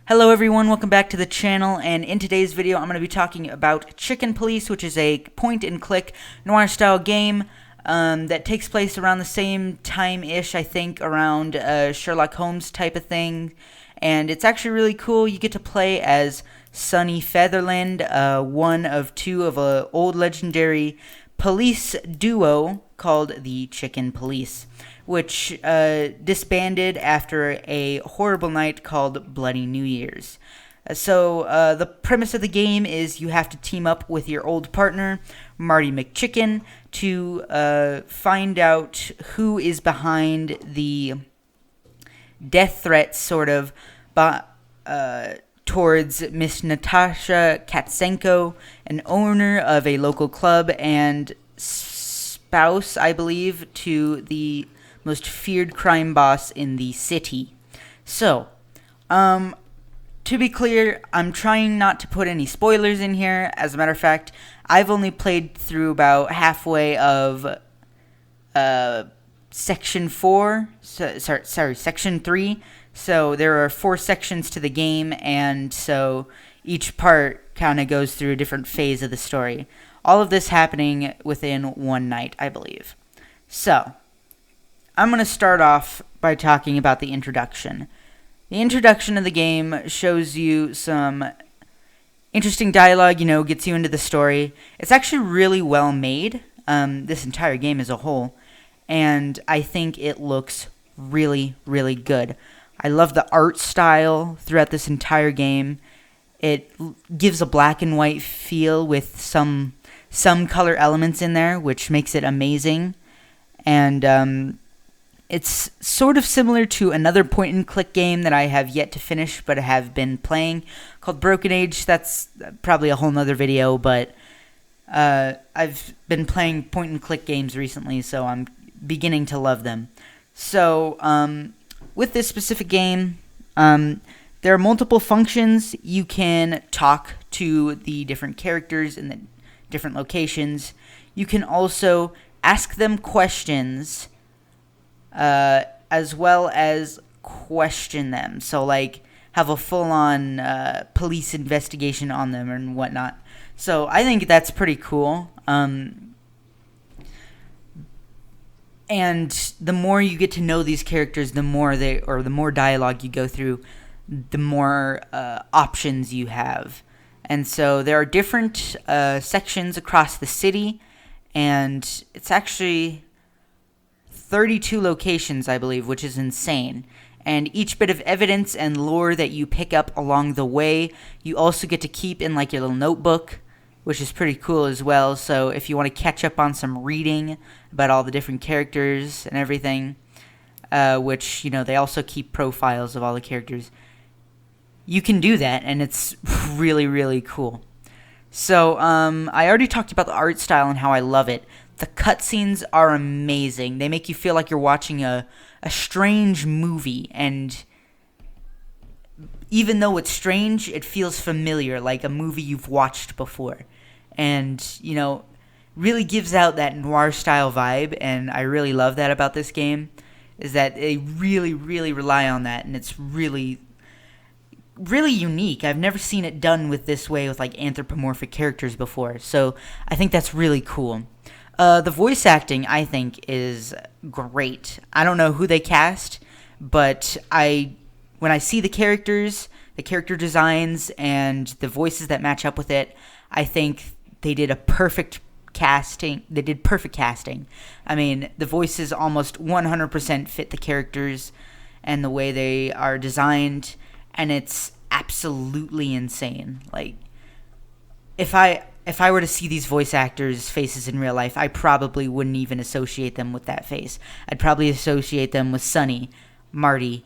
Hello everyone, welcome back to the channel, and in today's video I'm going to be talking about Chicken Police, which is a point-and-click noir style game that takes place around the same time-ish, I think, around Sherlock Holmes type of thing, and it's actually really cool. You get to play as Sonny Featherland, one of two of an old legendary police duo called the Chicken Police, which disbanded after a horrible night called Bloody New Year's. So the premise of the game is you have to team up with your old partner, Marty McChicken, to find out who is behind the death threats, sort of, towards Miss Natasha Katsenko, an owner of a local club and spouse, I believe, to the most feared crime boss in the city. So, to be clear, I'm trying not to put any spoilers in here. As a matter of fact, I've only played through about halfway of Section 4, Section 3. So there are 4 sections to the game, and so each part kind of goes through a different phase of the story. All of this happening within one night, I believe. So, I'm going to start off by talking about the introduction. The introduction of the game shows you some interesting dialogue, gets you into the story. It's actually really well made, this entire game as a whole, and I think it looks really, really good. I love the art style throughout this entire game. It gives a black and white feel with some color elements in there, which makes it amazing. And it's sort of similar to another point-and-click game that I have yet to finish but have been playing called Broken Age. That's probably a whole nother video, but I've been playing point-and-click games recently, so I'm beginning to love them. So, with this specific game, there are multiple functions. You can talk to the different characters in the different locations. You can also ask them questions, as well as question them. So, like, have a full-on police investigation on them and whatnot. So, I think that's pretty cool. And the more you get to know these characters, the more dialogue you go through, the more options you have. And so there are different sections across the city, and it's actually 32 locations, I believe, which is insane. And each bit of evidence and lore that you pick up along the way, you also get to keep in like your little notebook, which is pretty cool as well. So if you want to catch up on some reading about all the different characters and everything, which, they also keep profiles of all the characters, you can do that, and it's really, really cool. So I already talked about the art style and how I love it. The cutscenes are amazing. They make you feel like you're watching a strange movie, and even though it's strange, it feels familiar, like a movie you've watched before. And, really gives out that noir-style vibe, and I really love that about this game, is that they really, really rely on that, and it's really, really unique. I've never seen it done with this way with, like, anthropomorphic characters before, so I think that's really cool. The voice acting, I think, is great. I don't know who they cast, but when I see the characters, the character designs, and the voices that match up with it, I think they did perfect casting. I mean, the voices almost 100% fit the characters and the way they are designed, and it's absolutely insane. Like, if I were to see these voice actors' faces in real life, I probably wouldn't even associate them with that face. I'd probably associate them with Sonny, Marty,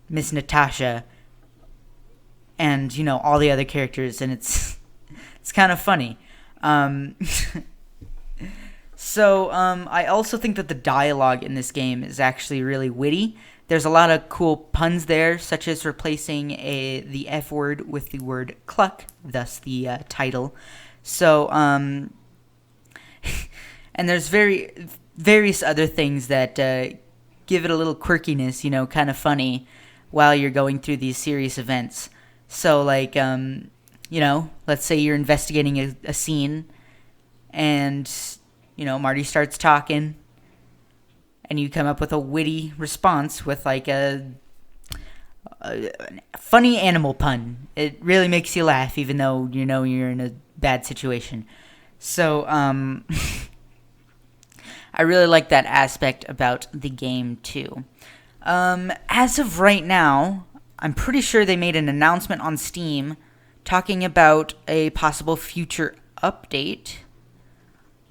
Miss Natasha, and, all the other characters, and it's kind of funny. So, I also think that the dialogue in this game is actually really witty. There's a lot of cool puns there, such as replacing the F word with the word cluck, thus the title. So, and there's various other things that give it a little quirkiness, kind of funny, while you're going through these serious events. So, like, let's say you're investigating a scene, and, Marty starts talking, and you come up with a witty response with, like, a funny animal pun. It really makes you laugh, even though you're in a bad situation. So, I really like that aspect about the game, too. As of right now, I'm pretty sure they made an announcement on Steam talking about a possible future update,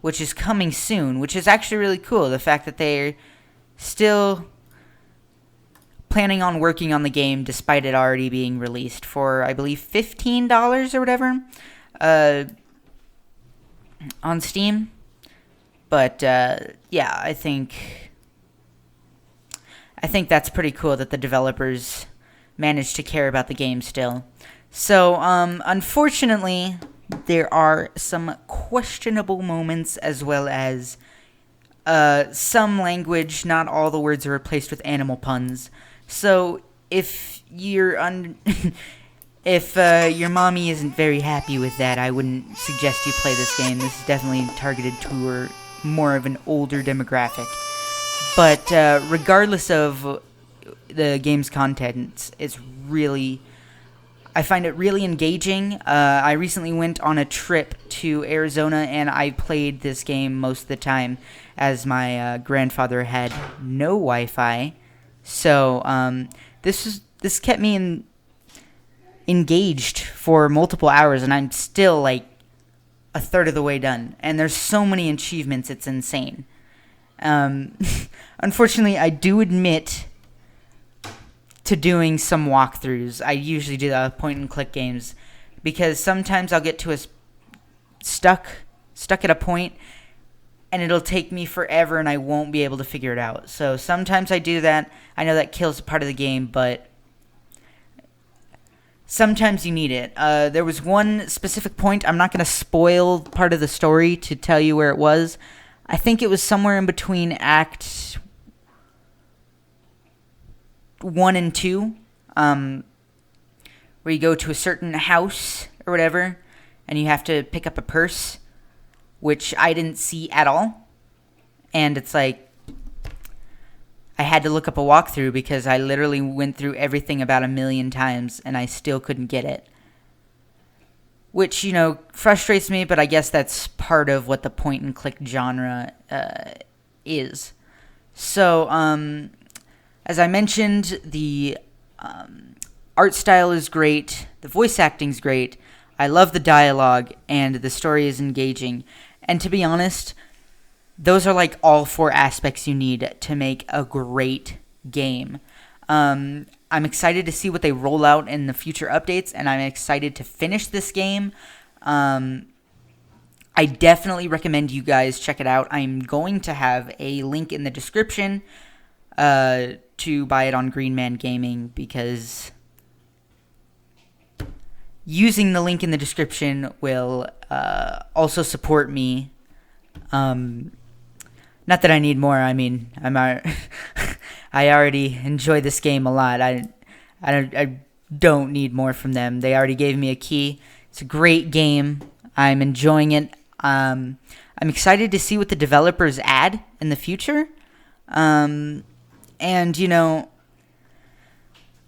which is coming soon, which is actually really cool. The fact that they're still planning on working on the game despite it already being released for, I believe, $15 or whatever on Steam. But yeah, I think that's pretty cool that the developers managed to care about the game still. So, unfortunately, there are some questionable moments as well as some language. Not all the words are replaced with animal puns. So, if you're if your mommy isn't very happy with that, I wouldn't suggest you play this game. This is definitely targeted to more of an older demographic. But regardless of the game's content, I find it really engaging. I recently went on a trip to Arizona, and I played this game most of the time as my grandfather had no Wi-Fi. So this kept me engaged for multiple hours, and I'm still like a third of the way done. And there's so many achievements, it's insane. Unfortunately, I do admit to doing some walkthroughs. I usually do point-and-click games because sometimes I'll get to stuck at a point, and it'll take me forever, and I won't be able to figure it out. So sometimes I do that. I know that kills a part of the game, but sometimes you need it. There was one specific point. I'm not going to spoil part of the story to tell you where it was. I think it was somewhere in between Act 1 and 2, where you go to a certain house or whatever, and you have to pick up a purse, which I didn't see at all. And it's like, I had to look up a walkthrough because I literally went through everything about 1,000,000 times, and I still couldn't get it. Which, frustrates me, but I guess that's part of what the point-and-click genre is. So, as I mentioned, the art style is great, the voice acting's great, I love the dialogue, and the story is engaging. And to be honest, those are like all 4 aspects you need to make a great game. I'm excited to see what they roll out in the future updates, and I'm excited to finish this game. I definitely recommend you guys check it out. I'm going to have a link in the description to buy it on Green Man Gaming, because using the link in the description will also support me. Not that I need more. I mean, I already enjoy this game a lot. I don't need more from them. They already gave me a key. It's a great game. I'm enjoying it. I'm excited to see what the developers add in the future. And,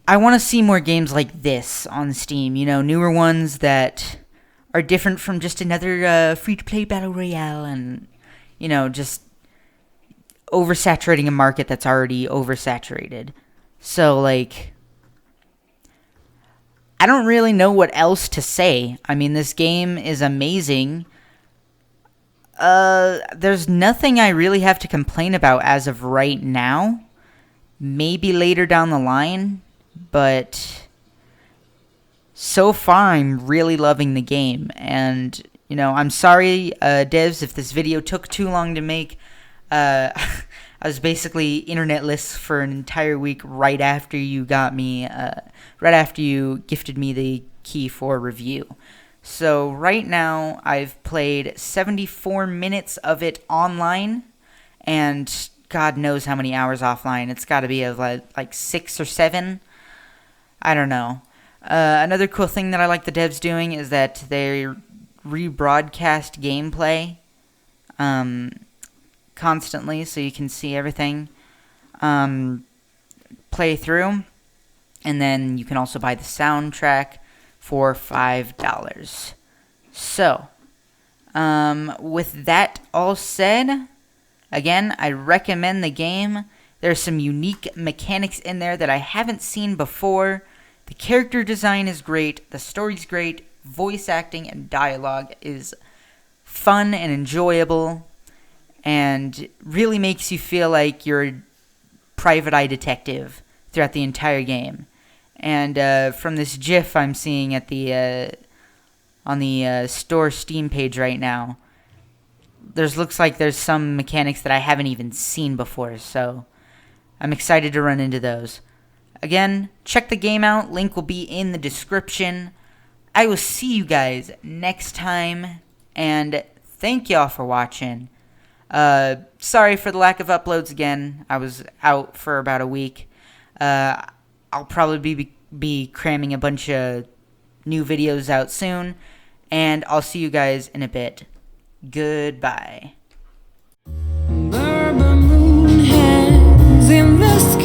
I want to see more games like this on Steam. Newer ones that are different from just another free-to-play battle royale and, just oversaturating a market that's already oversaturated. So, like, I don't really know what else to say. I mean, this game is amazing. There's nothing I really have to complain about as of right now. Maybe later down the line, but so far I'm really loving the game. And, I'm sorry, devs, if this video took too long to make. I was basically internetless for an entire week right after you gifted me the key for review. So right now I've played 74 minutes of it online, and God knows how many hours offline. It's got to be like 6 or 7. I don't know. Another cool thing that I like the devs doing is that they rebroadcast gameplay constantly, so you can see everything play through. And then you can also buy the soundtrack for $5. So, with that all said, again, I recommend the game. There's some unique mechanics in there that I haven't seen before. The character design is great. The story's great. Voice acting and dialogue is fun and enjoyable, and really makes you feel like you're a private eye detective throughout the entire game. And from this GIF I'm seeing at the on the store Steam page right now, looks like there's some mechanics that I haven't even seen before, so I'm excited to run into those. Again, check the game out. Link will be in the description. I will see you guys next time, and thank y'all for watching. Sorry for the lack of uploads again. I was out for about a week. I'll probably be cramming a bunch of new videos out soon, and I'll see you guys in a bit. Goodbye. Bourbon moon hangs in the sky.